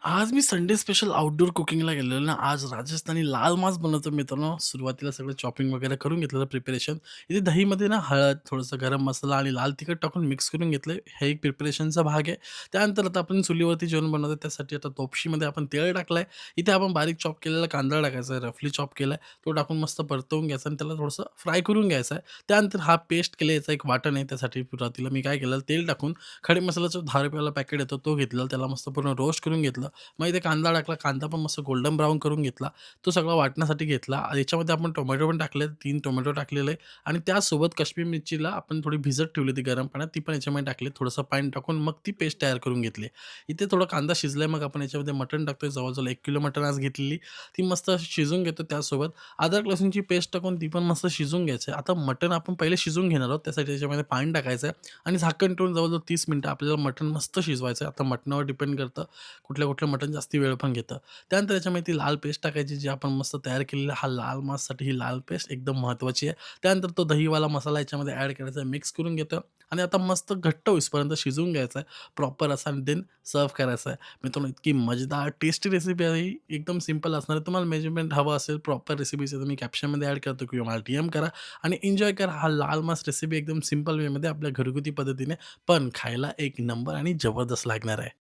आज मी Sunday special outdoor कुकिंगला गेलेलो ना. आज राजस्थानी लाल मांस बनवतो मित्रांनो. सुरुवातीला सगळं चॉपिंग वगैरे करून घेतलेलं प्रिपरेशन. इथे दहीमध्ये ना हळद, थोडंसं गरम मसाला आणि लाल तिखट टाकून मिक्स करून घेतलंय. हे एक प्रिपरेशनचा भाग आहे. त्यानंतर आता आपण चुलीवरती जेवण बनवतो त्यासाठी आता तोपशीमध्ये आपण तेल टाकलंय. इथे आपण बारीक चॉप केलेला कांदा टाकायचा आहे, रफली चॉप केलाय. तो टाकून मस्त परतवून घ्यायचा आणि त्याला थोडंसं फ्राय करून घ्यायचं आहे. त्यानंतर हा पेस्ट केलेला एक वाटण आहे. त्यासाठी सुरुवातीला मी काय केलं, तेल टाकून खडे मसाल्याचा ₹10 पॅकेट येतो तो घेतला. त्याला मस्त पूर्ण रोस्ट करून घेतलं. मग इथे कांदा टाकला. कांदा पण मस्त गोल्डन ब्राउन करून घेतला. तो सगळा वाटण्यासाठी घेतला. याच्यामध्ये आपण टोमॅटो पण टाकले. 3 टोमॅटो टाकलेले आणि त्यासोबत काश्मीरी मिरचीला आपण थोडी भिजत ठेवली होती गरम पाण्यात. ती पण याच्यामध्ये टाकली. थोडंसं पाणी टाकून मग ती पेस्ट तयार करून घेतली. इथे थोडा कांदा शिजलाय. मग आपण याच्यामध्ये मटण टाकतोय. जवळ-जवळ 1 किलो मटण आज घेतलेली. ती मस्त अशी शिजवून घेतो. त्यासोबत अद्रक लसूणची पेस्ट टाकून ती पण मस्त शिजवून घ्यायचं आहे. आता मटण आपण पहिले शिजवून घेणार आहोत. त्यासाठी त्याच्यामध्ये पाणी टाकायचं आहे आणि झाकण ठेवून जवळ 30 मिनिटं आपल्याला मटण मस्त शिजवायचं आहे. आता मटणावर डिपेंड करतं कुठलं मटण जास्ती वेळ पण घेतं. त्यानंतर त्याच्यामध्ये ती लाल पेस्ट टाकायची जी आपण मस्त तयार केलेला हा लाल माससाठी ही लाल पेस्ट एकदम महत्त्वाची आहे. त्यानंतर तो दहीवाला मसाला याच्यामध्ये ॲड करायचा आहे, मिक्स करून घेतो आणि आता मस्त घट्ट होईपर्यंत शिजवून घ्यायचा आहे प्रॉपर असा आणि देन सर्व्ह करायचा आहे. मित्रांनो इतकी मजेदार टेस्टी रेसिपी आहे ही. एकदम सिंपल असणार आहे. तुम्हाला मेजरमेंट हवं असेल प्रॉपर रेसिपीचं तर मी कॅप्शनमध्ये ॲड करतो किंवा मला डी करा आणि एन्जॉय करा. हा लाल मास रेसिपी एकदम सिंपल वेमध्ये आपल्या घरगुती पद्धतीने पण खायला एक नंबर आणि जबरदस्त लागणार आहे.